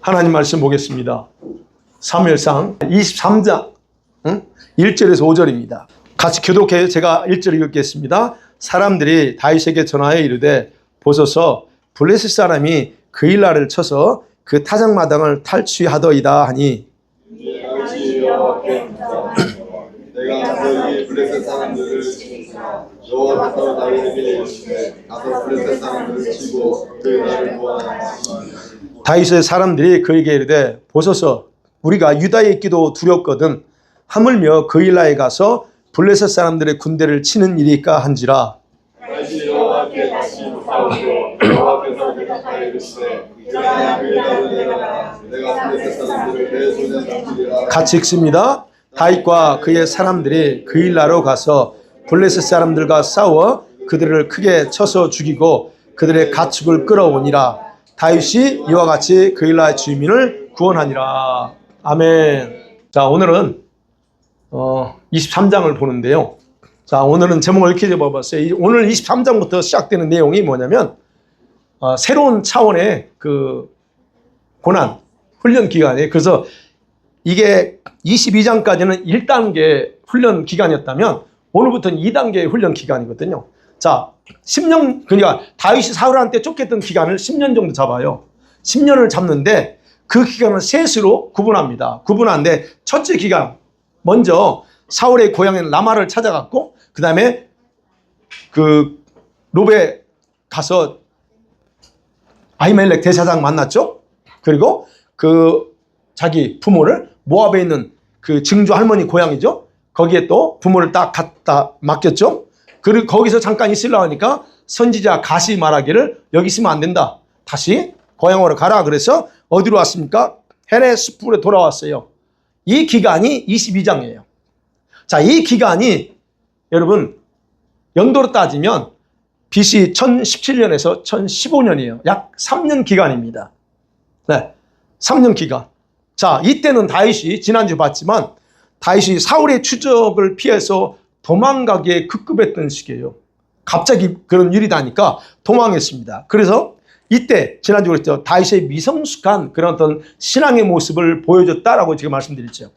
하나님 말씀 보겠습니다. 사무엘상 23장 1절에서 5절입니다. 같이 교독해 제가 1절 읽겠습니다. 사람들이 다윗에게 전하여 이르되 보소서 블레셋 사람이 그일라를 쳐서 그 타작마당을 탈취하더이다 하니 내가 너희 블레셋 사람들을 여호와께서 다윗에게 이르시되 가서 블레셋 사람들을 치고 그일라를 구하라. 다윗의 사람들이 그에게 이르되 보소서 우리가 유다에 있기도 두렵거든 하물며 그일라에 가서 블레셋 사람들의 군대를 치는 일이까 한지라. 다윗이 여호와께 다시 묻사오되 여호와께서 대답하여 이르시되 그일라에 내가 블레셋 사람들을 내 손에 넘기리라. 같이 읽습니다. 다윗과 그의 사람들이 그일라로 가서 블레셋 사람들과 싸워 그들을 크게 쳐서 죽이고 그들의 가축을 끌어오니라. 다윗이 이와 같이 그일라의 주민을 구원하니라. 아멘. 자, 오늘은 23장을 보는데요. 자, 오늘은 제목을 이렇게 잡아봤어요. 오늘 23장부터 시작되는 내용이 뭐냐면 새로운 차원의 그 고난 훈련 기간이에요. 그래서 이게 22장까지는 1단계 훈련 기간이었다면 오늘부터는 2단계 훈련 기간이거든요. 자, 10년, 그러니까 다윗이 사울한테 쫓겼던 기간을 10년 정도 잡아요. 10년을 잡는데 그 기간을 셋으로 구분합니다. 구분하는데 첫째 기간, 먼저 사울의 고향인 라마를 찾아갔고 그 다음에 그 노베 가서 아히멜렉 대사장 만났죠. 그리고 그 자기 부모를 모압에 있는 그 증조 할머니 고향이죠. 거기에 또 부모를 딱 갖다 맡겼죠. 그리고 거기서 잠깐 있으려고 하니까 선지자 가시 말하기를 여기 있으면 안 된다. 다시 고향으로 가라. 그래서 어디로 왔습니까? 헤레스풀에 돌아왔어요. 이 기간이 22장이에요. 자, 이 기간이 여러분 연도로 따지면 BC 1017년에서 1015년이에요. 약 3년 기간입니다. 네, 3년 기간. 자, 이때는 다윗이 지난주 봤지만 다윗이 사울의 추적을 피해서 도망가기에 급급했던 시기예요. 갑자기 그런 일이 나니까 도망했습니다. 그래서 이때 지난주 그랬죠. 다윗의 미성숙한 그런 어떤 신앙의 모습을 보여줬다라고 지금 말씀드렸죠.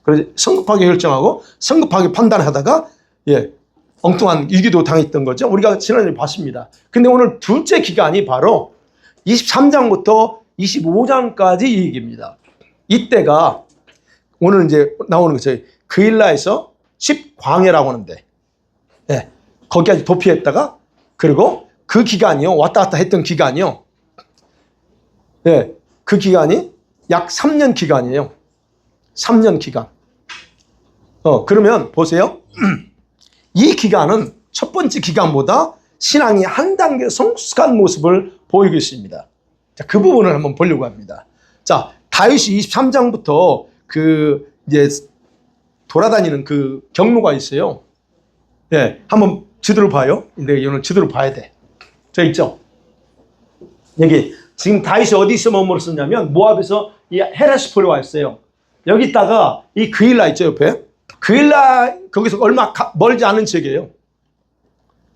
그래서 성급하게 결정하고 성급하게 판단하다가 엉뚱한 위기도 당했던 거죠. 우리가 지난주에 봤습니다. 근데 오늘 둘째 기간이 바로 23장부터 25장까지 이 얘기입니다. 이때가 오늘 이제 나오는 거죠. 그일라에서 10광해라고 하는데 거기까지 도피했다가 그리고 그 기간이요. 왔다 갔다 했던 기간이요. 그 기간이 약 3년 기간이에요. 3년 기간. 그러면 보세요. 이 기간은 첫 번째 기간보다 신앙이 한 단계 성숙한 모습을 보이고 있습니다. 자, 그 부분을 한번 보려고 합니다. 자, 다윗이 23장부터 그 이제 돌아다니는 그 경로가 있어요. 한번 지도를 봐요. 근데 오늘 지도를 봐야 돼. 저 있죠? 여기 지금 다윗이 어디서 머물렀었냐면 모압에서 이 헤레스폴에 와 있어요. 여기 있다가 이 그일라 있죠, 옆에? 그일라 거기서 얼마 멀지 않은 지역이에요.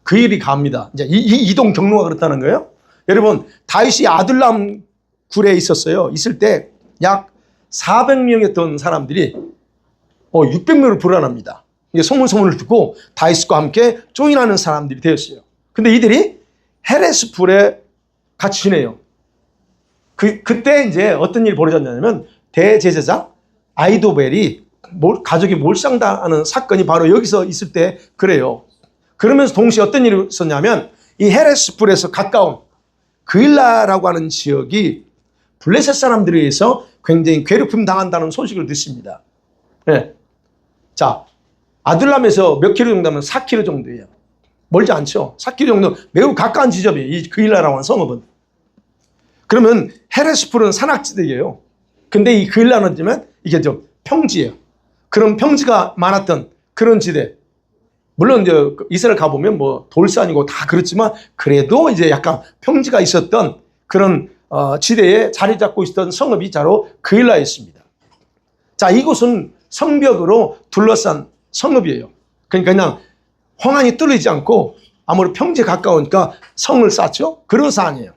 그 일이 갑니다. 이제 이동 경로가 그렇다는 거예요. 여러분, 다윗이 아둘람 굴에 있었어요. 있을 때 약 400명이었던 사람들이 600명을 불안합니다. 이게 소문을 듣고 다윗과 함께 조인하는 사람들이 되었어요. 근데 이들이 헤레스풀에 같이 지내요. 그때 이제 어떤 일이 벌어졌냐면 대제사장 아히도벨이 가족이 몰상당하는 사건이 바로 여기서 있을 때 그래요. 그러면서 동시에 어떤 일이 있었냐면 이 헤레스풀에서 가까운 그일라라고 하는 지역이 블레셋 사람들에 의해서 굉장히 괴롭힘 당한다는 소식을 듣습니다. 자, 아둘람에서 몇 킬로 정도 하면 4킬로 정도예요. 멀지 않죠. 4킬로 정도 매우 가까운 지점이에요. 이 그일라라고 하는 성읍은. 그러면 헤레스풀은 산악지대예요. 근데 이 그일라는 이게 좀 평지예요. 그런 평지가 많았던 그런 지대. 물론 이제 이스라엘 가보면 뭐 돌산이고 다 그렇지만 그래도 이제 약간 평지가 있었던 그런 지대에 자리 잡고 있었던 성읍이 바로 그일라였습니다. 자, 이곳은 성벽으로 둘러싼 성읍이에요. 그러니까 그냥 황한이 뚫리지 않고 아무래도 평지에 가까우니까 성을 쌓죠. 그런 산이에요.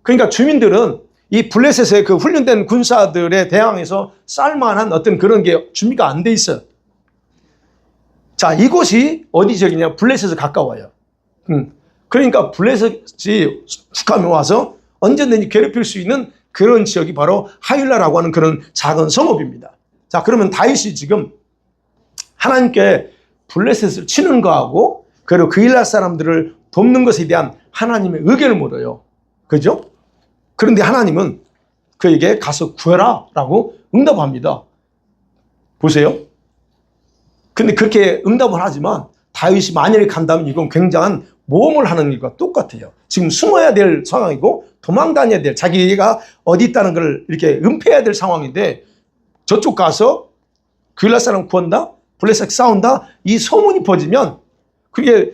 그러니까 주민들은 이 블레셋의 그 훈련된 군사들에 대항해서 쌀만한 어떤 그런 게 준비가 안 돼 있어요. 자, 이곳이 어디 지역이냐? 블레셋에 가까워요. 그러니까 블레셋이 북한에 와서 언제든지 괴롭힐 수 있는 그런 지역이 바로 하윌라라고 하는 그런 작은 성읍입니다. 자, 그러면 다윗이 지금 하나님께 블레셋을 치는 거하고 그리고 그일라 사람들을 돕는 것에 대한 하나님의 의견을 물어요. 그죠? 그런데 하나님은 그에게 가서 구해라 라고 응답합니다. 보세요. 근데 그렇게 응답을 하지만 다윗이 만약에 간다면 이건 굉장한 모험을 하는 일과 똑같아요. 지금 숨어야 될 상황이고 도망 다녀야 될, 자기가 어디 있다는 걸 이렇게 은폐해야 될 상황인데 저쪽 가서 그일라 사람 구한다? 블레셋 싸운다? 이 소문이 퍼지면 그게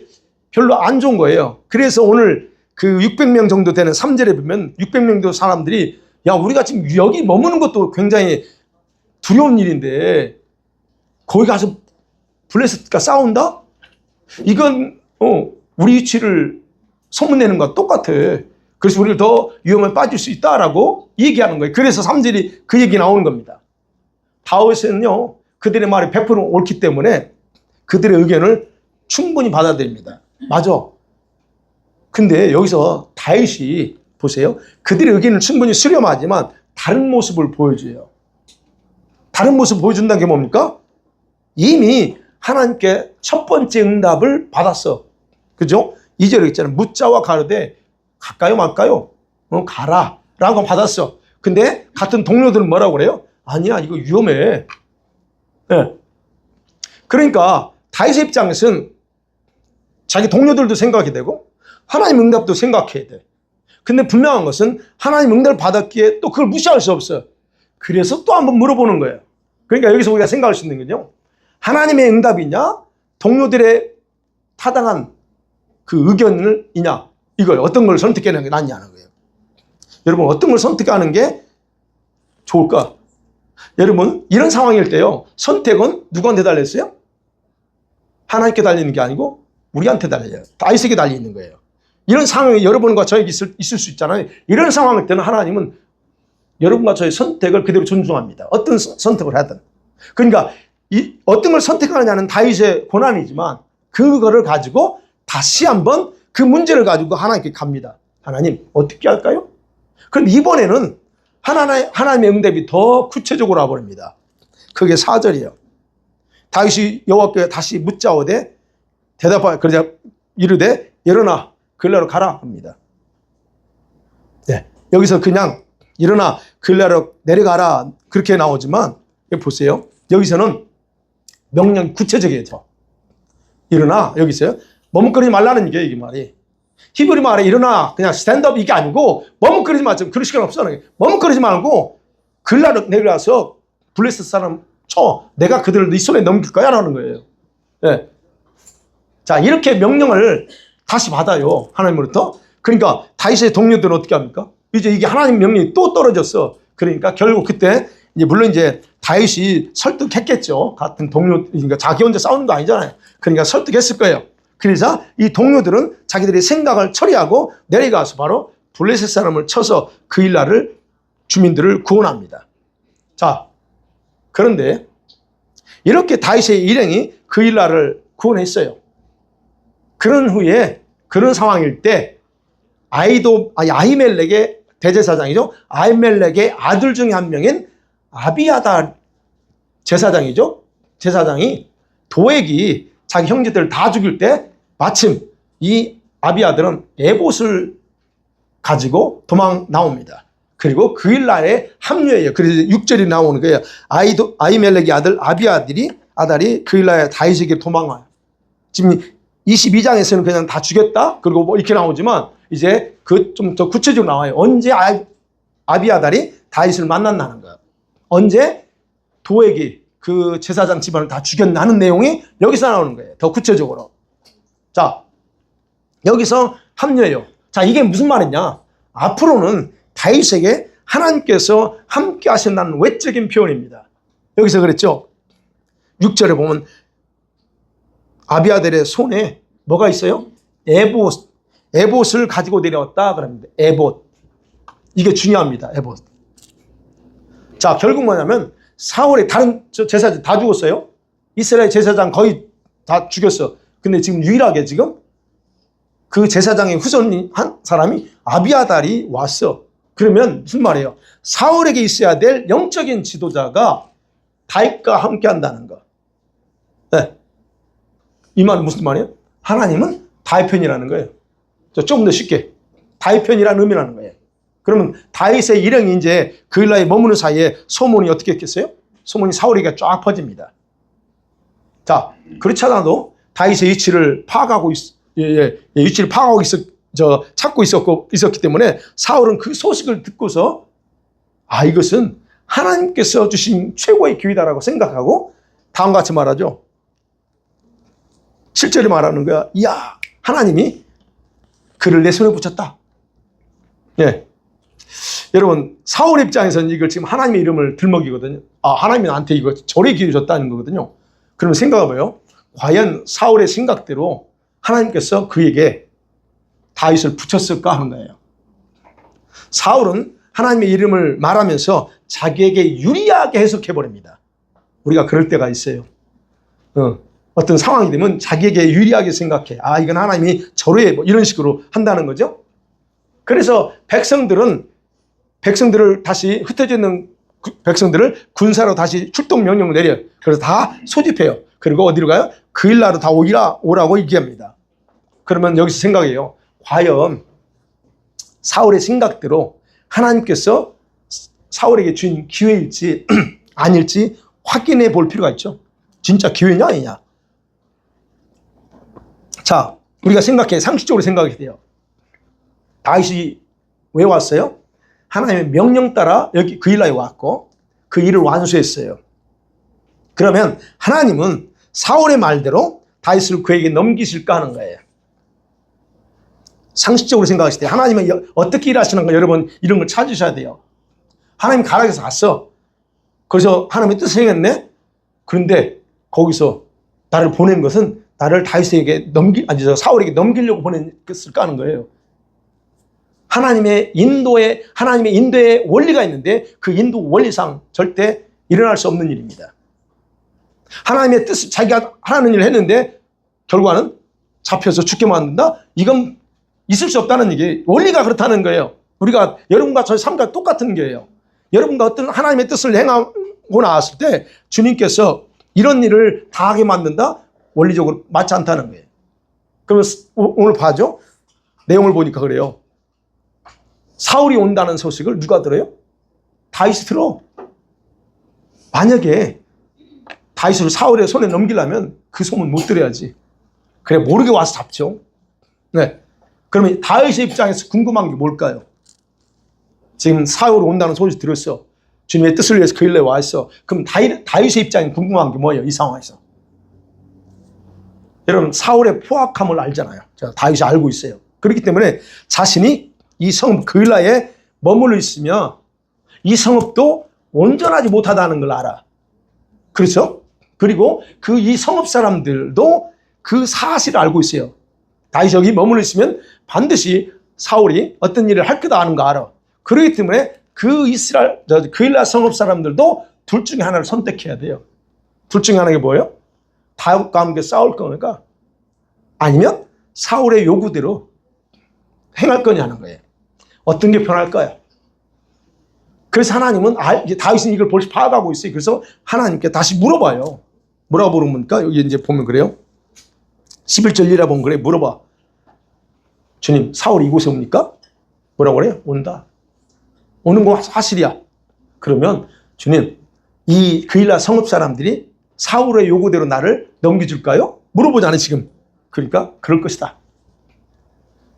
별로 안 좋은 거예요. 그래서 오늘 그 600명 정도 되는 3절에 보면 600명 정도 사람들이 야, 우리가 지금 여기 머무는 것도 굉장히 두려운 일인데 거기 가서 블레셋과 싸운다? 이건 우리 위치를 소문내는 것과 똑같아. 그래서 우리를 더 위험에 빠질 수 있다라고 얘기하는 거예요. 그래서 3절이 그 얘기 나오는 겁니다. 다윗은요, 그들의 말이 100% 옳기 때문에 그들의 의견을 충분히 받아들입니다. 맞아. 근데 여기서 다윗이 보세요. 그들의 의견을 충분히 수렴하지만 다른 모습을 보여줘요. 다른 모습을 보여준다는 게 뭡니까? 이미 하나님께 첫 번째 응답을 받았어. 그죠? 2절에 있잖아요. 묻자와 가르되 갈까요 말까요? 가라 라고 받았어. 근데 같은 동료들은 뭐라고 그래요? 아니야, 이거 위험해. 네. 그러니까 다윗의 입장에서는 자기 동료들도 생각이 되고 하나님 응답도 생각해야 돼. 근데 분명한 것은 하나님 응답을 받았기에 또 그걸 무시할 수 없어. 그래서 또 한번 물어보는 거예요. 그러니까 여기서 우리가 생각할 수 있는 건요, 하나님의 응답이냐 동료들의 타당한 그 의견이냐, 이걸 어떤 걸 선택하는 게 낫냐는 거예요. 여러분, 어떤 걸 선택하는 게 좋을까? 여러분, 이런 상황일 때요, 선택은 누구한테 달렸어요? 하나님께 달리는 게 아니고 우리한테 달려요. 다윗에게 달려 있는 거예요. 이런 상황이 여러분과 저에게 있을 수 있잖아요. 이런 상황일 때는 하나님은 여러분과 저의 선택을 그대로 존중합니다. 어떤 선택을 하든. 그러니까 어떤 걸 선택하느냐는 다윗의 권한이지만 그거를 가지고 다시 한번 그 문제를 가지고 하나님께 갑니다. 하나님, 어떻게 할까요? 그런데 이번에는 하나님의 응답이 더 구체적으로 와버립니다. 그게 4절이에요. 다윗이 여호와께 다시 묻자오되 대답하여 그러자 이르되 일어나 그일라로 가라 합니다. 네, 여기서 그냥 일어나 그일라로 내려가라 그렇게 나오지만 여기 보세요. 여기서는 명령 구체적이죠. 일어나, 여기 있어요. 머뭇거리지 말라는 게 이게 말이. 히브리 말에 일어나 그냥 스탠드업 이게 아니고 머뭇거리지 마. 좀 그럴 시간 없어. 머뭇거리지 말고 그일라로 내려가서 블레셋 사람 쳐. 내가 그들을 네 손에 넘길 거야 라는 거예요. 네. 자, 이렇게 명령을 다시 받아요. 하나님으로부터. 그러니까 다윗의 동료들은 어떻게 합니까? 이제 이게 하나님 명령이 또 떨어졌어. 그러니까 결국 그때 이제 물론 이제 다윗이 설득했겠죠. 같은 동료, 그러니까 자기 혼자 싸우는 거 아니잖아요. 그러니까 설득했을 거예요. 그래서 이 동료들은 자기들의 생각을 처리하고 내려가서 바로 블레셋 사람을 쳐서 그일라를 주민들을 구원합니다. 자, 그런데 이렇게 다윗의 일행이 그일라를 구원했어요. 그런 후에 그런 상황일 때 아히멜렉의 대제사장이죠. 아히멜렉의 아들 중에 한 명인 아비아달 제사장이죠. 제사장이 도액이 자기 형제들을 다 죽일 때 마침 이 아비아들은 에봇을 가지고 도망 나옵니다. 그리고 그일라에 합류해요. 그래서 6절이 나오는 거예요. 아히멜렉의 아들 아비아달이 그일라에 다윗에게 도망와요. 지금 22장에서는 그냥 다 죽였다. 그리고 뭐 이렇게 나오지만 이제 그 좀 더 구체적으로 나와요. 언제 아비아달이 다윗을 만났다는 거예요. 언제 도액이 그 제사장 집안을 다 죽였나는 내용이 여기서 나오는 거예요. 더 구체적으로. 자, 여기서 합류해요. 자, 이게 무슨 말이냐? 앞으로는 다윗에게 하나님께서 함께 하신다는 외적인 표현입니다. 여기서 그랬죠. 6절에 보면 아비아델의 손에 뭐가 있어요? 에봇을 가지고 내려왔다 그럽니다. 에봇. 이게 중요합니다. 에봇. 자, 결국 뭐냐면 사울의 다른 제사장 다 죽었어요. 이스라엘 제사장 거의 다 죽였어. 근데 지금 유일하게 지금 그 제사장의 후손 한 사람이 아비아달이 왔어. 그러면 무슨 말이에요? 사울에게 있어야 될 영적인 지도자가 다윗과 함께 한다는 거. 네. 이 말은 무슨 말이에요? 하나님은 다윗 편이라는 거예요. 조금 더 쉽게 다윗 편이라는 의미라는 거예요. 그러면 다윗의 일행이 이제 그일라에 머무는 사이에 소문이 어떻게 했겠어요? 소문이 사울에게 쫙 퍼집니다. 자, 그렇지 않아도 다윗의 위치를 파악하고 위치를 파악하고 찾고 있었기 때문에 사울은 그 소식을 듣고서 이것은 하나님께서 주신 최고의 기회다라고 생각하고 다음과 같이 말하죠. 7절에 말하는 거야. 이야, 하나님이 그를 내 손에 붙였다. 예. 여러분, 사울 입장에서는 이걸 지금 하나님의 이름을 들먹이거든요. 하나님이 나한테 이거 절의 기회 줬다는 거거든요. 그러면 생각해봐요. 과연 사울의 생각대로 하나님께서 그에게 다윗을 붙였을까 하는 거예요. 사울은 하나님의 이름을 말하면서 자기에게 유리하게 해석해버립니다. 우리가 그럴 때가 있어요. 어떤 상황이 되면 자기에게 유리하게 생각해. 이건 하나님이 절호해. 뭐 이런 식으로 한다는 거죠. 그래서 백성들을 다시 흩어져 있는 백성들을 군사로 다시 출동 명령을 내려요. 그래서 다 소집해요. 그리고 어디로 가요? 그일라로 다 오라고 얘기합니다. 그러면 여기서 생각해요. 과연 사울의 생각대로 하나님께서 사울에게 준 기회일지 아닐지 확인해 볼 필요가 있죠. 진짜 기회냐 아니냐. 자, 우리가 상식적으로 생각이 돼요. 다윗이 왜 왔어요? 하나님의 명령 따라 여기 그일라에 왔고 그 일을 완수했어요. 그러면 하나님은 사울의 말대로 다윗을 그에게 넘기실까 하는 거예요. 상식적으로 생각하실 때 하나님은 어떻게 일하시는가 여러분 이런 걸 찾으셔야 돼요. 하나님 가락에서 갔어. 그래서 하나님의 뜻을 행했네. 그런데 거기서 나를 보낸 것은 나를 다윗에게 사울에게 넘기려고 보냈을까 하는 거예요. 하나님의 인도에 원리가 있는데 그 인도 원리상 절대 일어날 수 없는 일입니다. 하나님의 뜻을 자기가 하는 일을 했는데 결과는 잡혀서 죽게 만든다? 이건 있을 수 없다는 얘기예요. 원리가 그렇다는 거예요. 우리가 여러분과 저의 삶과 똑같은 거예요. 여러분과 어떤 하나님의 뜻을 행하고 나왔을 때 주님께서 이런 일을 다 하게 만든다? 원리적으로 맞지 않다는 거예요. 그러면 오늘 봐죠. 내용을 보니까 그래요. 사울이 온다는 소식을 누가 들어요? 다윗이 들어. 만약에 다윗을 사울의 손에 넘기려면 그 소문 못 들어야지. 그래 모르게 와서 잡죠. 네. 그러면 다윗의 입장에서 궁금한 게 뭘까요? 지금 사울이 온다는 소식 들었어. 주님의 뜻을 위해서 그 일에 와 있어. 그럼 다윗의 입장에 궁금한 게 뭐예요? 이 상황에서. 여러분 사울의 포악함을 알잖아요. 다윗이 알고 있어요. 그렇기 때문에 자신이 이 성읍 그일라에 머물러 있으며 이 성읍도 온전하지 못하다는 걸 알아. 그렇죠? 그리고 이 성읍 사람들도 그 사실을 알고 있어요. 다윗이 여기 머물러 있으면 반드시 사울이 어떤 일을 할 거다 하는 거 알아. 그렇기 때문에 그일라 성읍 사람들도 둘 중에 하나를 선택해야 돼요. 둘 중에 하나가 뭐예요? 다윗과 함께 싸울 거니까 아니면 사울의 요구대로 행할 거냐는 거예요. 어떤 게 편할까요? 그래서 하나님은 다윗은 이걸 벌써 파악하고 있어요. 그래서 하나님께 다시 물어봐요. 뭐라고 물어보니까 여기 이제 보면 그래요. 11절 1에 보면 그래 물어봐. 주님 사울이 이곳에 옵니까? 뭐라고 그래요? 온다. 오는 거 사실이야. 그러면 주님 이 그일라 성읍 사람들이 사울의 요구대로 나를 넘겨줄까요? 물어보잖아요 지금. 그러니까 그럴 것이다.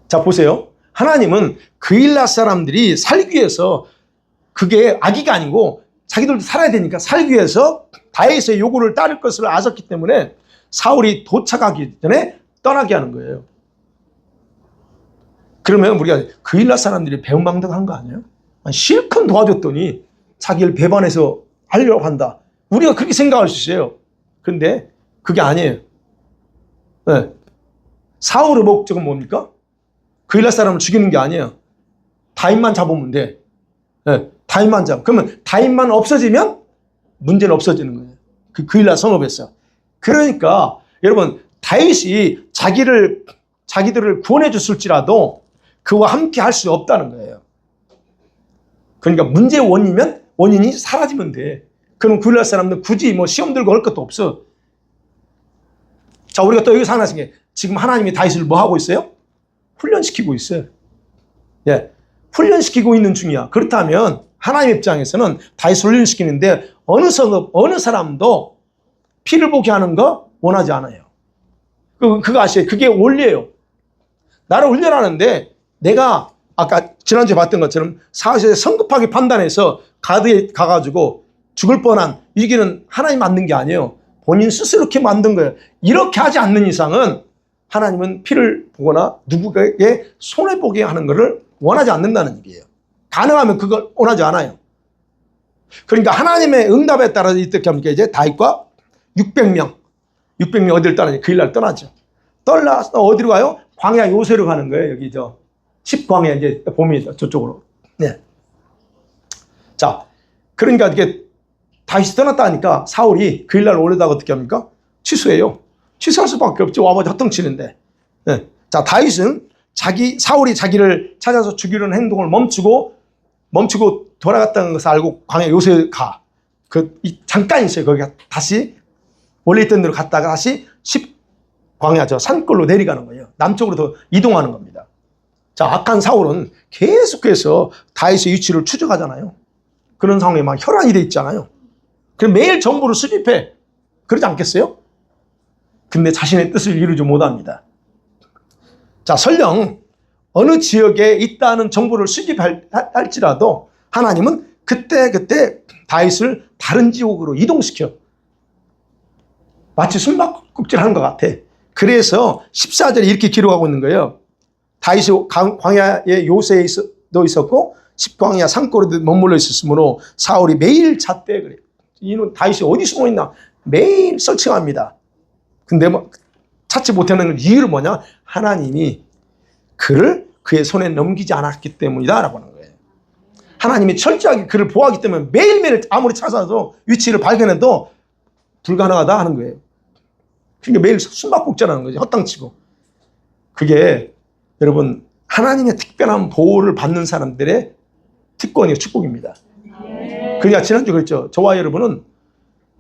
자 보세요. 하나님은 그일라 사람들이 살기 위해서 그게 악의가 아니고 자기들도 살아야 되니까 살기 위해서 다윗의 요구를 따를 것을 아셨기 때문에 사울이 도착하기 전에 떠나게 하는 거예요. 그러면 우리가 그일라 사람들이 배은망덕한 거 아니에요? 실컷 도와줬더니 자기를 배반해서 하려고 한다. 우리가 그렇게 생각할 수 있어요. 그런데 그게 아니에요. 네. 사울의 목적은 뭡니까? 그일라 사람을 죽이는 게 아니에요. 다윗만 잡으면 돼. 예, 다윗만 잡. 그러면 다윗만 없어지면 문제는 없어지는 거예요. 그 그일라 성읍에서. 그러니까 여러분 다윗이 자기들을 구원해 줬을지라도 그와 함께 할 수 없다는 거예요. 그러니까 문제의 원인이 사라지면 돼. 그럼 그일라 사람들 굳이 뭐 시험 들고 할 것도 없어. 자, 우리가 또 여기서 하나 생각해. 지금 하나님이 다윗을 뭐 하고 있어요? 훈련시키고 있어요. 예, 훈련시키고 있는 중이야. 그렇다면 하나님 입장에서는 다윗을 훈련시키는데 어느 성읍, 어느 사람도 피를 보게 하는 거 원하지 않아요. 그거 아시죠? 그게 원리예요. 나를 훈련하는데 내가 아까 지난주에 봤던 것처럼 사실 성급하게 판단해서 가드에 가가지고 죽을 뻔한 이기는 하나님 만든 게 아니에요. 본인 스스로 이렇게 만든 거예요. 이렇게 하지 않는 이상은 하나님은 피를 보거나 누구에게 손해보게 하는 것을 원하지 않는다는 얘기예요. 가능하면 그걸 원하지 않아요. 그러니까 하나님의 응답에 따라서 어떻게 합니까? 이제 다윗과 600명 어디를 떠나지? 그 일날 떠나죠. 떠나서 어디로 가요? 광야 요새로 가는 거예요. 여기 저 10광야 이제 봅니다. 저쪽으로. 네. 자, 그러니까 이게 다윗이 떠났다니까 사울이 그 일날 오려다가 어떻게 합니까? 취소해요. 취소할 수밖에 없죠. 와봐서 헛덩치는데. 네. 자, 다윗은 사울이 자기를 찾아서 죽이려는 행동을 멈추고 돌아갔다는 것을 알고 광야 요새 가. 잠깐 있어요. 거기 다시 원래 있던 데로 갔다가 다시 10광야 저 산골로 내려가는 거예요. 남쪽으로 더 이동하는 겁니다. 자, 악한 사울은 계속해서 다윗의 위치를 추적하잖아요. 그런 상황에 막 혈안이 돼 있잖아요. 그럼 매일 정보를 수집해. 그러지 않겠어요? 근데 자신의 뜻을 이루지 못합니다. 자, 설령 어느 지역에 있다는 정보를 수집할지라도 하나님은 그때 다윗을 다른 지역으로 이동시켜. 마치 숨바꼭질하는 것 같아. 그래서 14절에 이렇게 기록하고 있는 거예요. 다윗이 광야의 요새에 있었고 10광야 산골에 머물러 있었으므로 사울이 매일 잣대 그래요. 이는 다윗이 어디 숨어 있나 매일 설칭합니다. 근데 뭐 찾지 못하는 이유는 뭐냐? 하나님이 그를 그의 손에 넘기지 않았기 때문이다 라고 하는 거예요. 하나님이 철저하게 그를 보호하기 때문에 매일매일 아무리 찾아서 위치를 발견해도 불가능하다 하는 거예요. 그러니까 매일 숨바꼭질하는 거죠. 헛땅치고. 그게 여러분 하나님의 특별한 보호를 받는 사람들의 특권이고 축복입니다. 그러니까 지난주에 그랬죠. 저와 여러분은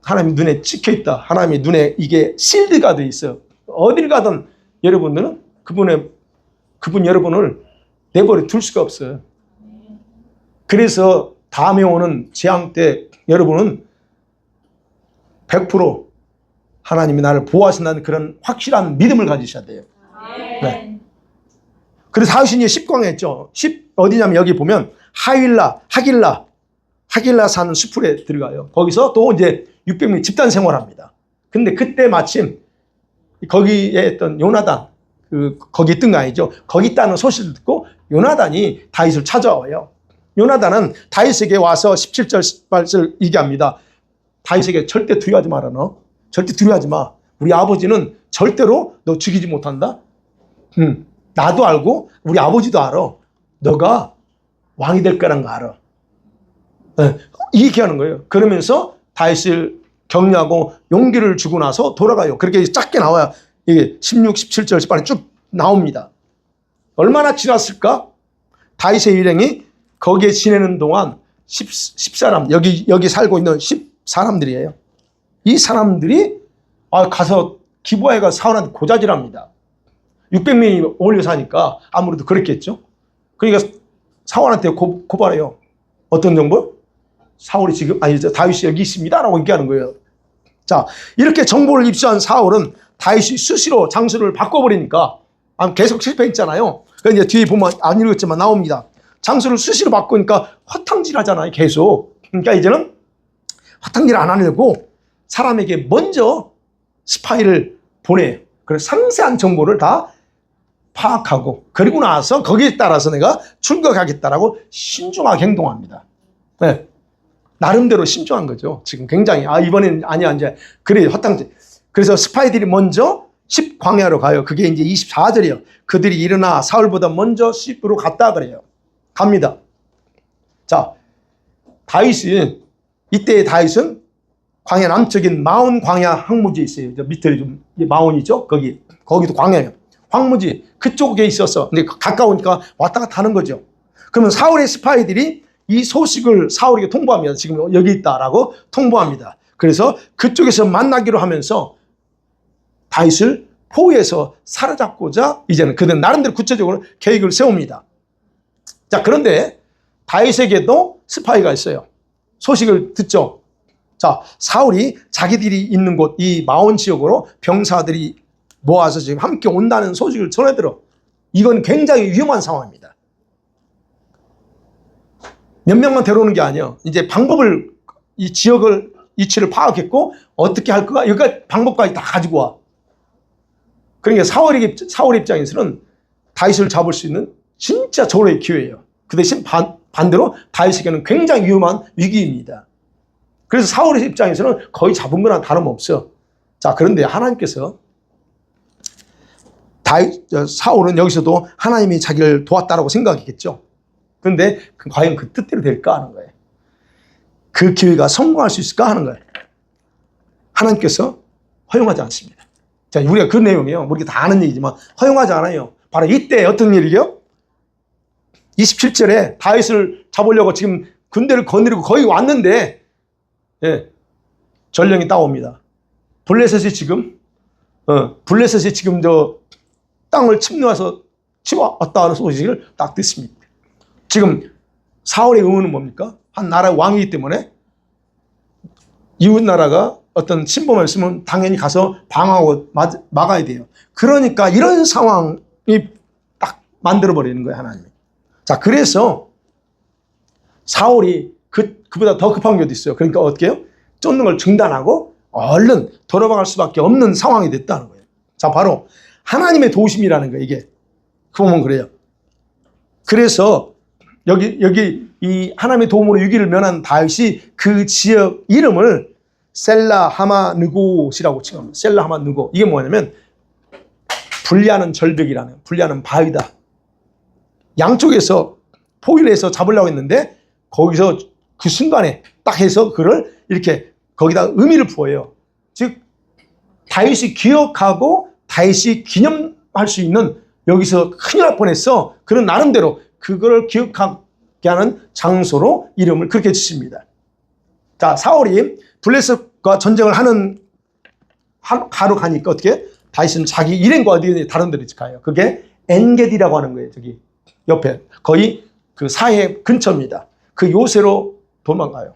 하나님 눈에 찍혀있다. 하나님의 눈에 이게 실드가 돼 있어요. 어딜 가든 여러분들은 그분 여러분을 내버려 둘 수가 없어요. 그래서 다음에 오는 재앙 때 여러분은 100% 하나님이 나를 보호하신다는 그런 확실한 믿음을 가지셔야 돼요. 네. 그래서 다윗이 이제 10광야 했죠. 10 어디냐면 여기 보면 하길라 사는 수풀에 들어가요. 거기서 또 이제 600명 집단 생활합니다. 근데 그때 마침 거기에 있던 요나단 거기 있던 거 아니죠. 거기 있다는 소식을 듣고 요나단이 다윗을 찾아와요. 요나단은 다윗에게 와서 17절 말씀을 얘기합니다. 다윗에게 절대 두려워하지 마라. 너 절대 두려워하지 마. 우리 아버지는 절대로 너 죽이지 못한다. 나도 알고 우리 아버지도 알아. 너가 왕이 될 거라는 거 알아. 네, 이 얘기하는 거예요. 그러면서 다윗을 격려하고 용기를 주고 나서 돌아가요. 그렇게 짧게 나와야 이게 16, 17절, 18절 쭉 나옵니다. 얼마나 지났을까? 다윗의 일행이 거기에 지내는 동안 10사람, 여기 살고 있는 10사람들이에요. 이 사람들이 가서 기브아에 사울한테 고자질합니다. 600명이 어울려 사니까 아무래도 그랬겠죠. 그러니까 사울한테 고발해요. 어떤 정보? 다윗이 여기 있습니다 라고 얘기하는 거예요. 자, 이렇게 정보를 입수한 사울은 다윗이 수시로 장소를 바꿔버리니까 계속 실패했잖아요. 그러니까 이제 뒤에 보면 안 읽었지만 나옵니다. 장소를 수시로 바꾸니까 허탕질 하잖아요. 계속. 그러니까 이제는 허탕질 안 하려고 사람에게 먼저 스파이를 보내요. 그래서 상세한 정보를 다 파악하고 그리고 나서 거기에 따라서 내가 출격하겠다라고 신중하게 행동합니다. 네. 나름대로 신중한 거죠. 지금 굉장히 이번엔 아니야 이제 그래 허탕질. 그래서 스파이들이 먼저 10광야로 가요. 그게 이제 24절이에요. 그들이 일어나 사울보다 먼저 10으로 갔다 그래요. 갑니다. 자, 다윗이, 이때의 다윗은 광야 남쪽인 마온 광야 황무지에 있어요. 저 밑에 좀 마온이죠. 거기도 광야예요. 황무지 그쪽에 있어서 근데 가까우니까 왔다 갔다 하는 거죠. 그러면 사울의 스파이들이 이 소식을 사울에게 통보합니다. 지금 여기 있다라고 통보합니다. 그래서 그쪽에서 만나기로 하면서 다윗을 포위해서 사로잡고자 이제는 그들은 나름대로 구체적으로 계획을 세웁니다. 자, 그런데 다윗에게도 스파이가 있어요. 소식을 듣죠. 자, 사울이 자기들이 있는 곳 이 마온 지역으로 병사들이 모아서 지금 함께 온다는 소식을 전해들어. 이건 굉장히 위험한 상황입니다. 몇 명만 데려오는 게 아니에요. 이제 방법을, 이 지역을, 위치를 파악했고 어떻게 할 거가, 여기가 방법까지 다 가지고 와. 그러니까 사울 입장에서는 다윗을 잡을 수 있는 진짜 절호의 기회예요. 그 대신 반대로 다윗에게는 굉장히 위험한 위기입니다. 그래서 사울의 입장에서는 거의 잡은 거나 다름없어요. 자, 그런데 하나님께서 사울은 여기서도 하나님이 자기를 도왔다라고 생각했겠죠. 그런데 과연 그 뜻대로 될까 하는 거예요. 그 기회가 성공할 수 있을까 하는 거예요. 하나님께서 허용하지 않습니다. 자, 우리가 그 내용이에요. 우리가 다 아는 얘기지만 허용하지 않아요. 바로 이때 어떤 일이요? 27절에 다윗을 잡으려고 지금 군대를 거느리고 거의 왔는데, 예, 전령이 따옵니다. 블레셋이 지금 저 땅을 침노해서 치워왔다 하는 소식을 딱 듣습니다. 지금 사울의 의무는 뭡니까? 한 나라의 왕이기 때문에 이웃 나라가 어떤 침범을 했으면 당연히 가서 방어하고 막아야 돼요. 그러니까 이런 상황이 딱 만들어버리는 거예요, 하나님이. 자, 그래서 사울이 그보다 더 급한 것도 있어요. 그러니까 어떻게 해요? 쫓는 걸 중단하고 얼른 돌아갈 수밖에 없는 상황이 됐다는 거예요. 자, 바로 하나님의 도우심이라는 거예요, 이게. 그 보면 그래요. 그래서 여기 이 하나님의 도움으로 위기를 면한 다윗이 그 지역 이름을 셀라 하마 느곳이라고 칭합니다. 셀라 하마 느곳. 이게 뭐냐면 분리하는 절벽이라는, 분리하는 바위다. 양쪽에서 포위를 해서 잡으려고 했는데 거기서 그 순간에 딱 해서 그를 이렇게 거기다 의미를 부어요. 즉 다윗이 기억하고 다윗이 기념할 수 있는, 여기서 큰일 날 뻔했어. 그런 나름대로 그거를 기억하게 하는 장소로 이름을 그렇게 지습니다. 자, 사울이 블레셋과 전쟁을 하는 가로 가니까 어떻게? 다윗은 자기 일행과 어디 다른 데로 가요. 그게 엔게디라고 하는 거예요. 저기 옆에 거의 그 사해 근처입니다. 그 요새로 도망가요.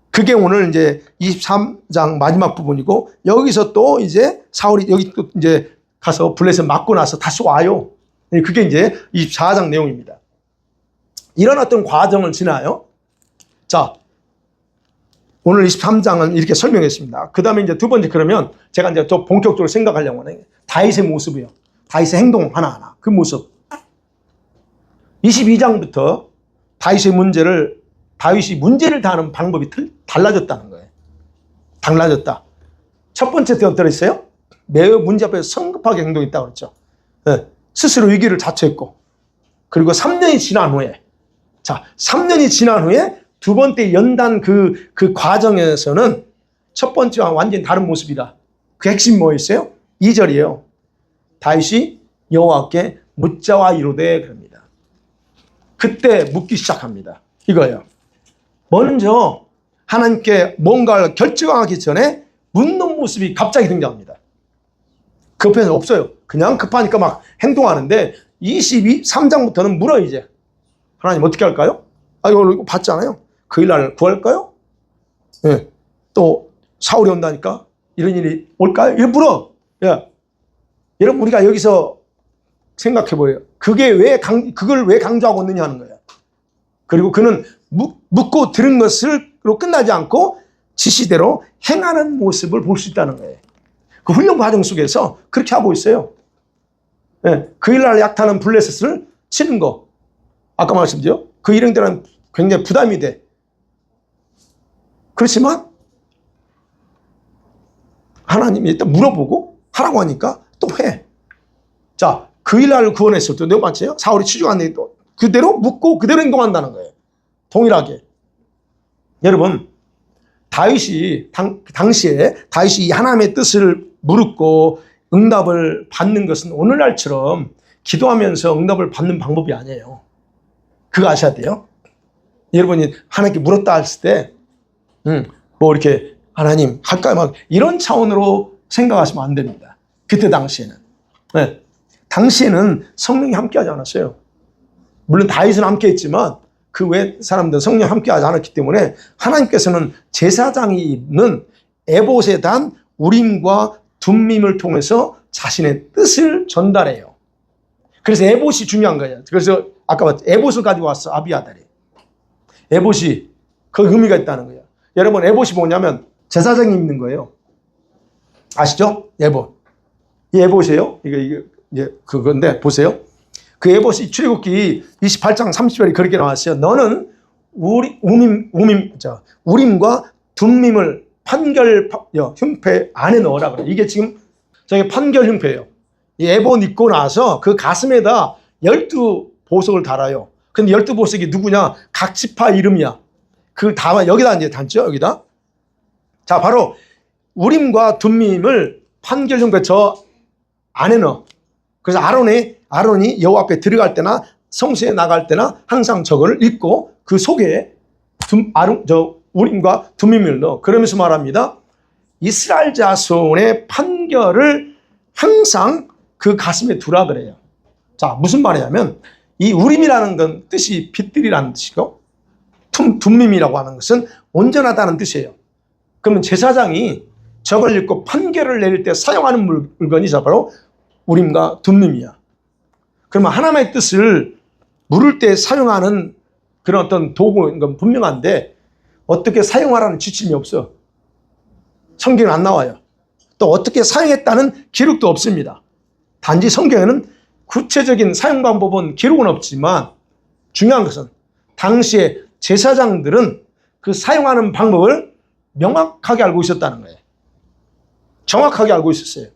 그게 오늘 이제 23장 마지막 부분이고, 여기서 또 이제 사울이 여기 또 이제 가서 블레셋 맞고 나서 다시 와요. 그게 이제 24장 내용입니다. 이런 어떤 과정을 지나요. 자, 오늘 23장은 이렇게 설명했습니다. 그 다음에 이제 두 번째, 그러면 제가 이제 더 본격적으로 생각하려고 하는 다윗의 모습이요. 다윗의 행동 하나하나. 그 모습. 22장부터 다윗이 문제를 다하는 방법이 달라졌다는 거예요. 달라졌다. 첫 번째 때 어떠했어요? 매우 문제 앞에서 성급하게 행동했다고 그랬죠. 네. 스스로 위기를 자초했고, 그리고 3년이 지난 후에, 자, 3년이 지난 후에 두 번째 연단 그 과정에서는 첫 번째와 완전히 다른 모습이다. 그 핵심 뭐였어요? 2절이에요. 다윗이 여호와께 묻자와 이르되 그럽니다. 그때 묻기 시작합니다. 이거예요. 먼저 하나님께 뭔가를 결정하기 전에 묻는 모습이 갑자기 등장합니다. 급해서 없어요. 그냥 급하니까 막 행동하는데 23장부터는 물어. 이제 하나님 어떻게 할까요? 이거 봤잖아요. 그 일날 구할까요? 예. 또 사울이 온다니까 이런 일이 올까요? 이래 물어. 예. 여러분, 우리가 여기서 생각해 보여요. 그걸 왜 강조하고 있느냐 하는 거예요. 그리고 그는 묻고 들은 것으로 끝나지 않고 지시대로 행하는 모습을 볼 수 있다는 거예요. 그 훈련 과정 속에서 그렇게 하고 있어요. 예. 그 일날 약탈한 블레셋을 치는 거. 아까 말씀드렸죠? 그 일행들은 굉장히 부담이 돼. 그렇지만 하나님이 일단 물어보고 하라고 하니까 또 해. 자, 그 일날을 구원했을 때 내가 맞죠? 사울이 치주갔는데 또 그대로 묻고 그대로 행동한다는 거예요. 동일하게. 여러분, 다윗이 당시에 다윗이 이 하나님의 뜻을 물었고 응답을 받는 것은 오늘날처럼 기도하면서 응답을 받는 방법이 아니에요. 그거 아셔야 돼요. 여러분이 하나님께 물었다 했을 때 뭐 이렇게 하나님 할까요? 막 이런 차원으로 생각하시면 안 됩니다. 그때 당시에는. 네. 당시에는 성령이 함께하지 않았어요. 물론 다윗은 함께했지만 그 외 사람들은 성령 함께하지 않았기 때문에 하나님께서는 제사장이 입는 에봇에 대한 우림과 둠밈을 통해서 자신의 뜻을 전달해요. 그래서 에봇이 중요한 거예요. 그래서 아까 봤죠. 에봇을 가지고 왔어, 아비아달이. 에봇이 그 의미가 있다는 거예요. 여러분, 에봇이 뭐냐면 제사장이 입는 거예요. 아시죠? 에봇. 이 에봇이에요. 이게 이제 그건데 보세요. 그 에봇이 출애굽기 28장 30절에 그렇게 나왔어요. 너는 우림과 둠밈을 판결 흉패 안에 넣으라 그래. 이게 지금 저게 판결 흉패예요. 이 에봇 입고 나서 그 가슴에다 12보석을 달아요. 근데 12보석이 누구냐? 각 지파 이름이야. 그걸 다 여기다 이제 담죠. 여기다. 자, 바로 우림과 둠밈을 판결 흉패 저 안에 넣어. 그래서 아론이 여호와 앞에 들어갈 때나 성소에 나갈 때나 항상 저거를 읽고 그 속에 우림과 둠밈을 넣어. 그러면서 말합니다. 이스라엘 자손의 판결을 항상 그 가슴에 두라 그래요. 자, 무슨 말이냐면 이 우림이라는 건 뜻이 빛들이라는 뜻이고 둠밈이라고 하는 것은 온전하다는 뜻이에요. 그러면 제사장이 저걸 읽고 판결을 내릴 때 사용하는 물건이 바로 우림과 둠밈이야. 그러면 하나님의 뜻을 물을 때 사용하는 그런 어떤 도구인 건 분명한데 어떻게 사용하라는 지침이 없어. 성경에 안 나와요. 또 어떻게 사용했다는 기록도 없습니다. 단지 성경에는 구체적인 사용 방법은 기록은 없지만 중요한 것은 당시에 제사장들은 그 사용하는 방법을 명확하게 알고 있었다는 거예요. 정확하게 알고 있었어요.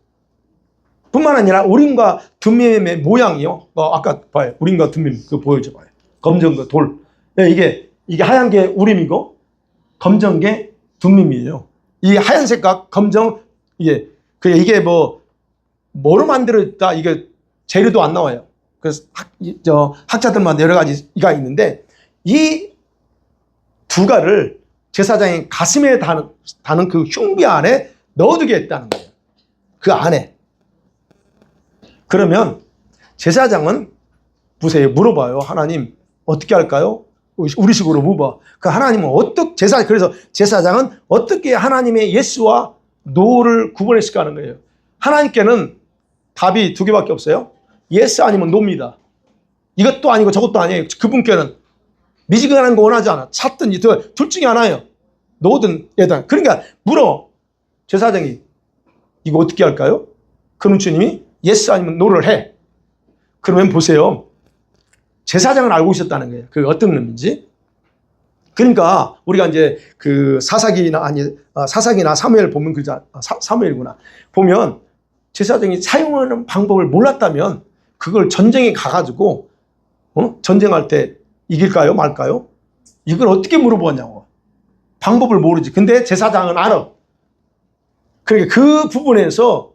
뿐만 아니라 우림과 둠밈의 모양이요. 아까 봐요. 우림과 둠밈 그거 보여줘봐요. 검정 그 돌. 이게 하얀 게 우림이고 검정 게 둠밈이에요. 이 하얀색과 검정 이게 뭐로 만들어졌다 이게 재료도 안 나와요. 그래서 학자들마다 여러 가지가 있는데 이 두가를 제사장의 가슴에 다는 그 흉배 안에 넣어두게 했다는 거예요. 그 안에. 그러면 제사장은 보세요. 물어봐요. 하나님 어떻게 할까요? 우리식으로 물어봐. 그 하나님은 그래서 제사장은 어떻게 하나님의 예스와 노를 구분했을까 하는 거예요. 하나님께는 답이 두 개밖에 없어요. 예스 아니면 노입니다. 이것도 아니고 저것도 아니에요. 그분께는 미지근한 거 원하지 않아. 찾든지 둘 중에 하나예요. 노든 예든. 그러니까 물어. 제사장이 이거 어떻게 할까요? 그럼 주님이 예스 아니면 노를 해. 그러면 보세요. 제사장은 알고 있었다는 거예요. 그게 어떤 의미인지. 그러니까 우리가 이제 그 사사기나 사무엘 보면 사무엘이구나. 보면 제사장이 사용하는 방법을 몰랐다면 그걸 전쟁에 가가지고 전쟁할 때 이길까요? 말까요? 이걸 어떻게 물어보냐고. 방법을 모르지. 근데 제사장은 알아. 그러니까 그 부분에서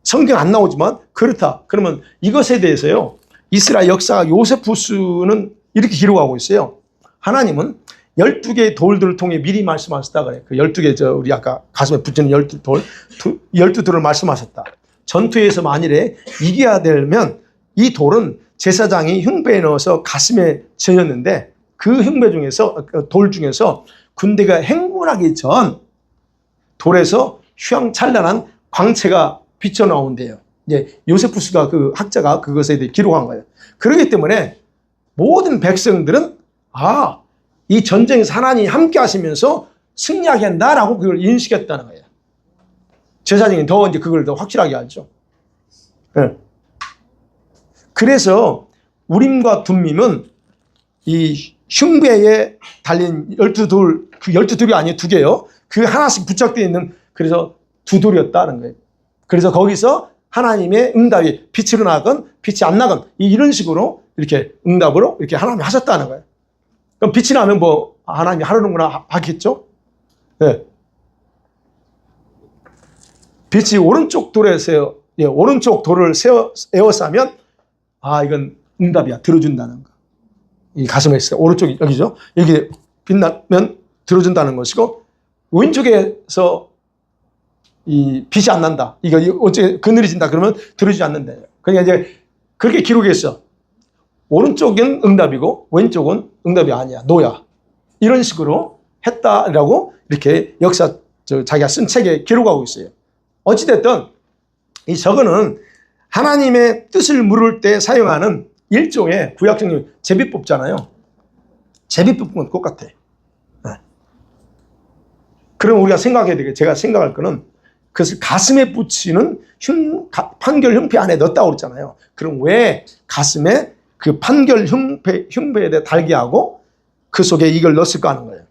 성경 안 나오지만 그렇다. 그러면 이것에 대해서요. 이스라엘 역사가 요세푸스는 이렇게 기록하고 있어요. 하나님은 12개의 돌들을 통해 미리 말씀하셨다 그래. 그 12개 우리 아까 가슴에 붙이는 12돌을 말씀하셨다. 전투에서 만일에 이겨야 되면 이 돌은 제사장이 흉배에 넣어서 가슴에 지었는데 그 흉배 중에서 돌 중에서 군대가 행군하기 전 돌에서 휘황찬란한 광채가 비쳐 나온대요. 이제 요세푸스가 그 학자가 그것에 대해 기록한 거예요. 그렇기 때문에 모든 백성들은 이 전쟁에서 하나님이 함께 하시면서 승리하게 한다라고 그걸 인식했다는 거예요. 제사장이 더 이제 그걸 더 확실하게 알죠. 네. 그래서 우림과 둠밈은 이 흉배에 달린 12돌, 그 12돌이 아니에요. 2개요. 그 하나씩 부착되어 있는 그래서 2돌이었다는 거예요. 그래서 거기서 하나님의 응답이 빛으로 나건 빛이 안 나건 이런 식으로 이렇게 응답으로 이렇게 하나님이 하셨다는 거예요. 그럼 빛이 나면 뭐 하나님이 하려는구나 하겠죠? 네. 빛이 오른쪽 돌에 세워, 예, 오른쪽 돌을 에워싸 하면, 이건 응답이야. 들어준다는 거. 이 가슴에 있어요. 오른쪽이 여기죠. 여기 빛나면 들어준다는 것이고, 왼쪽에서 이 빛이 안 난다. 이거 어째 그늘이진다. 그러면 들어주지 않는다. 그러니까 이제 그렇게 기록했어. 오른쪽은 응답이고 왼쪽은 응답이 아니야. 노야. 이런 식으로 했다라고 이렇게 역사 자기가 쓴 책에 기록하고 있어요. 어찌됐든 이 저거는 하나님의 뜻을 물을 때 사용하는 일종의 구약성경 제비뽑잖아요. 제비뽑은 똑같아. 그럼 우리가 생각해야 되게 제가 생각할 거는 그것을 가슴에 붙이는 판결 흉패 안에 넣었다고 그랬잖아요. 그럼 왜 가슴에 그 판결 흉패에 대해 달게 하고 그 속에 이걸 넣었을까 하는 거예요.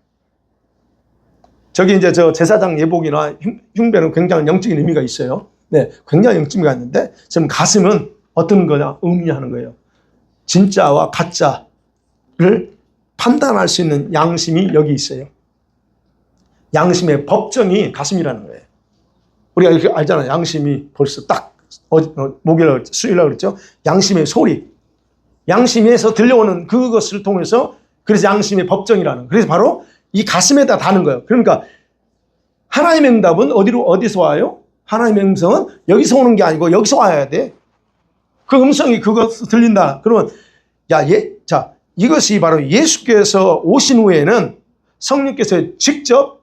저기 이제 저 제사장 예복이나 흉배는 굉장히 영적인 의미가 있어요. 네, 굉장히 영적인 의미가 있는데 지금 가슴은 어떤 거냐 의미하는 거예요. 진짜와 가짜를 판단할 수 있는 양심이 여기 있어요. 양심의 법정이 가슴이라는 거예요. 우리가 이렇게 알잖아요. 양심이 벌써 딱 목요일 수요일날 그랬죠. 양심의 소리. 양심에서 들려오는 그것을 통해서 그래서 양심의 법정이라는. 그래서 바로 이 가슴에다 다는 거예요. 그러니까 하나님의 응답은 어디서 와요? 하나님의 음성은 여기서 오는 게 아니고 여기서 와야 돼. 그 음성이 그것을 들린다. 그러면 자 이것이 바로 예수께서 오신 후에는 성령께서 직접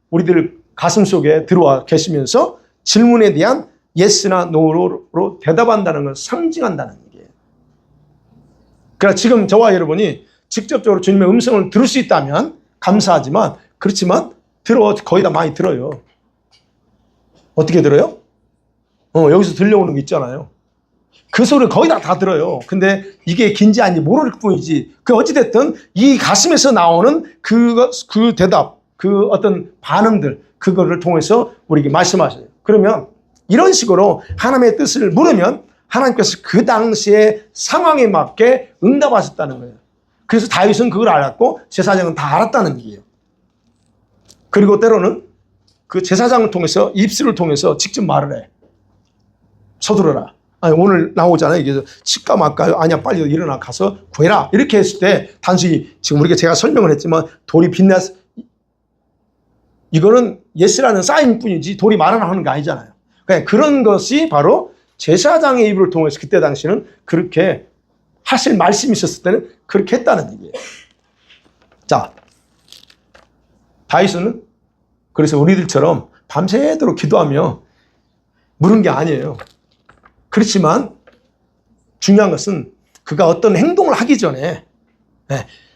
우리들 가슴 속에 들어와 계시면서 질문에 대한 예스나 노로 대답한다는 걸 상징한다는 얘기예요. 그러니까 지금 저와 여러분이 직접적으로 주님의 음성을 들을 수 있다면 감사하지만 그렇지만 거의 다 많이 들어요. 어떻게 들어요? 여기서 들려오는 게 있잖아요. 그 소리를 거의 다 들어요. 근데 이게 긴지 아닌지 모를 뿐이지. 그 어찌됐든 이 가슴에서 나오는 그 대답, 그 어떤 반응들, 그거를 통해서 우리에게 말씀하셔요. 그러면 이런 식으로 하나님의 뜻을 물으면 하나님께서 그 당시의 상황에 맞게 응답하셨다는 거예요. 그래서 다윗은 그걸 알았고 제사장은 다 알았다는 얘기예요. 그리고 때로는 그 제사장을 통해서 입술을 통해서 직접 말을 해. 서두르라. 오늘 나오잖아요. 이게 칠까 말까요? 아니야, 빨리 일어나 가서 구해라. 이렇게 했을 때 단순히 지금 제가 설명을 했지만 돌이 빛나서 이거는 예스라는 사인 뿐이지 돌이 말하는 게 아니잖아요. 그러니까 그런 것이 바로 제사장의 입을 통해서 그때 당시는 그렇게 하실 말씀이 있었을 때는 그렇게 했다는 얘기예요. 자, 다윗은 그래서 우리들처럼 밤새도록 기도하며 물은 게 아니에요. 그렇지만 중요한 것은 그가 어떤 행동을 하기 전에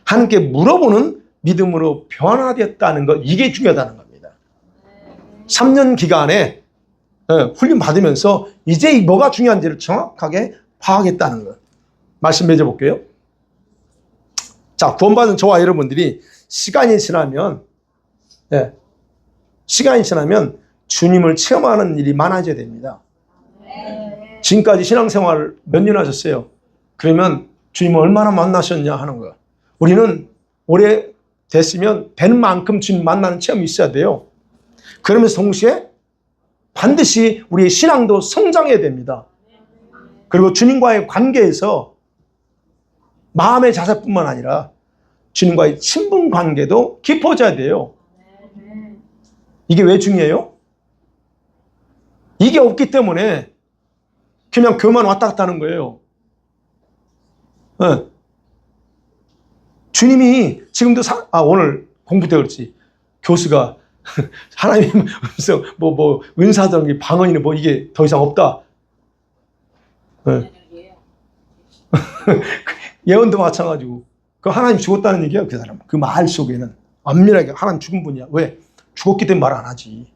하나님께 물어보는 믿음으로 변화되었다는 것, 이게 중요하다는 겁니다. 3년 기간에 훈련 받으면서 이제 뭐가 중요한지를 정확하게 파악했다는 것. 말씀 맺어볼게요. 자, 구원받은 저와 여러분들이 시간이 지나면 주님을 체험하는 일이 많아져야 됩니다. 지금까지 신앙생활 몇 년 하셨어요? 그러면 주님을 얼마나 만나셨냐 하는 거야. 우리는 오래 됐으면 된 만큼 주님 만나는 체험이 있어야 돼요. 그러면서 동시에 반드시 우리의 신앙도 성장해야 됩니다. 그리고 주님과의 관계에서 마음의 자세뿐만 아니라 주님과의 친분 관계도 깊어져야 돼요. 이게 왜 중요해요? 이게 없기 때문에 그냥 교만 왔다 갔다 하는 거예요. 주님이 지금도 오늘 공부 때 그렇지. 교수가 하나님 음성, 은사적인 방언이나 이게 더 이상 없다. 예언도 마찬가지고. 그 하나님 죽었다는 얘기야, 그 사람. 그 말 속에는 완밀하게 하나님 죽은 분이야. 왜? 죽었기 때문에 말 안 하지.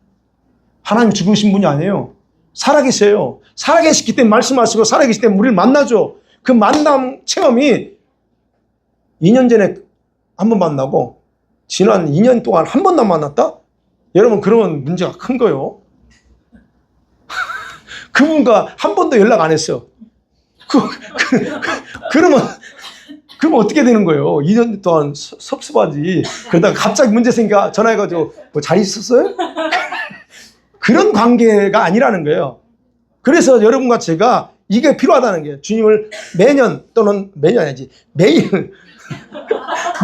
하나님 죽으신 분이 아니에요. 살아계세요. 살아계시기 때문에 말씀하시고 살아계시기 때문에 우리를 만나죠. 그 만남 체험이 2년 전에 한 번 만나고 지난 2년 동안 한 번도 안 만났다? 여러분, 그러면 문제가 큰 거예요. 그분과 한 번도 연락 안 했어. 그러면 그럼 어떻게 되는 거예요? 2년 동안 섭섭하지. 그러다가 갑자기 문제 생겨 전화해가지고 뭐 잘 있었어요? 그런 관계가 아니라는 거예요. 그래서 여러분과 제가 이게 필요하다는 게 주님을 매년 또는 매년 아니지 매일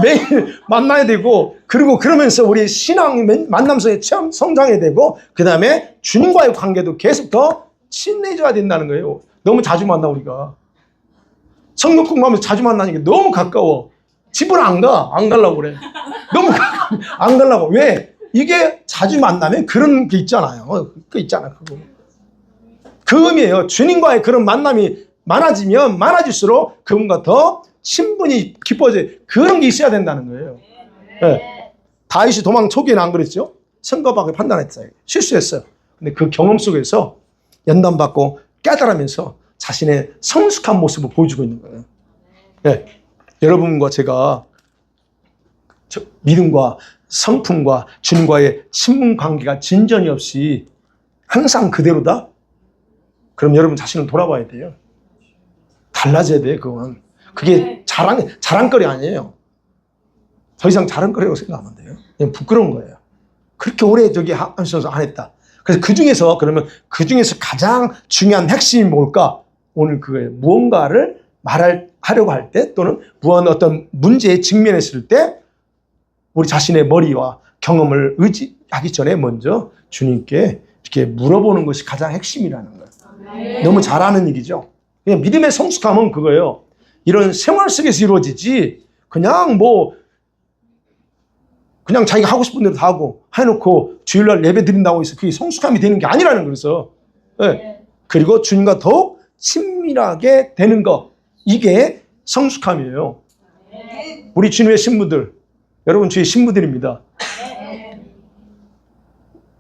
매일 만나야 되고 그리고 그러면서 우리 신앙 만남 속에 체험 성장해야 되고 그 다음에 주님과의 관계도 계속 더 친해져야 된다는 거예요. 너무 자주 만나 우리가. 성경 공부하면서 자주 만나는 게 너무 가까워. 집을 안 가려고 그래. 너무 안 가려고. 왜? 이게 자주 만나면 그런 게 있잖아요. 그거 있잖아. 그거. 그 의미예요. 주님과의 그런 만남이 많아지면 많아질수록 그분과 더 친분이 깊어져. 그런 게 있어야 된다는 거예요. 네. 다윗이 도망 초기에는 안 그랬죠? 선거밖에 판단했어요. 실수했어요. 근데 그 경험 속에서 연단받고 깨달으면서 자신의 성숙한 모습을 보여주고 있는 거예요. 네. 여러분과 제가 믿음과 성품과 주님과의 친분 관계가 진전이 없이 항상 그대로다? 그럼 여러분 자신을 돌아봐야 돼요. 달라져야 돼요, 그건. 그게 자랑거리 아니에요. 더 이상 자랑거리라고 생각하면 돼요. 그냥 부끄러운 거예요. 그렇게 오래 저기 하면서 안 했다. 그래서 그러면 그 중에서 가장 중요한 핵심이 뭘까? 오늘 그거예요. 무언가를 하려고 할 때 또는 어떤 문제에 직면했을 때 우리 자신의 머리와 경험을 의지하기 전에 먼저 주님께 이렇게 물어보는 것이 가장 핵심이라는 거예요. 너무 잘하는 일이죠. 그냥 믿음의 성숙함은 그거예요. 이런 생활 속에서 이루어지지 그냥 그냥 자기가 하고 싶은 대로 다 하고 해놓고 주일날 예배 드린다고 해서 그게 성숙함이 되는 게 아니라는 거라서. 네. 그리고 주님과 더욱 친밀하게 되는 것, 이게 성숙함이에요. 우리 주님의 신부들, 여러분 주의 신부들입니다.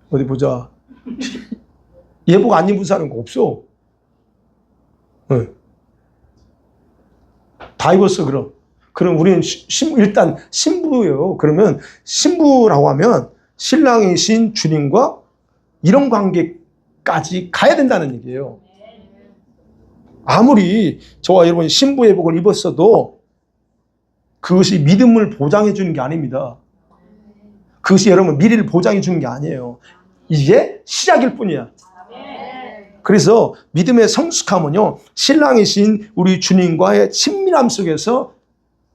어디 보자. 예복 안 입은 사람 없어. 네. 다 입었어. 그럼 우리는 일단 신부예요. 그러면 신부라고 하면 신랑이신 주님과 이런 관계까지 가야 된다는 얘기예요. 아무리 저와 여러분이 신부 예복을 입었어도 그것이 믿음을 보장해 주는 게 아닙니다. 그것이 여러분 미래를 보장해 주는 게 아니에요. 이게 시작일 뿐이야. 그래서 믿음의 성숙함은요, 신랑이신 우리 주님과의 친밀함 속에서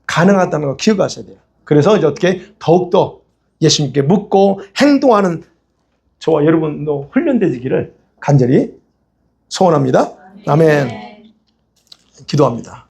가능하다는 걸 기억하셔야 돼요. 그래서 이제 어떻게 더욱더 예수님께 묻고 행동하는 저와 여러분도 훈련되기를 간절히 소원합니다. 아멘. 기도합니다.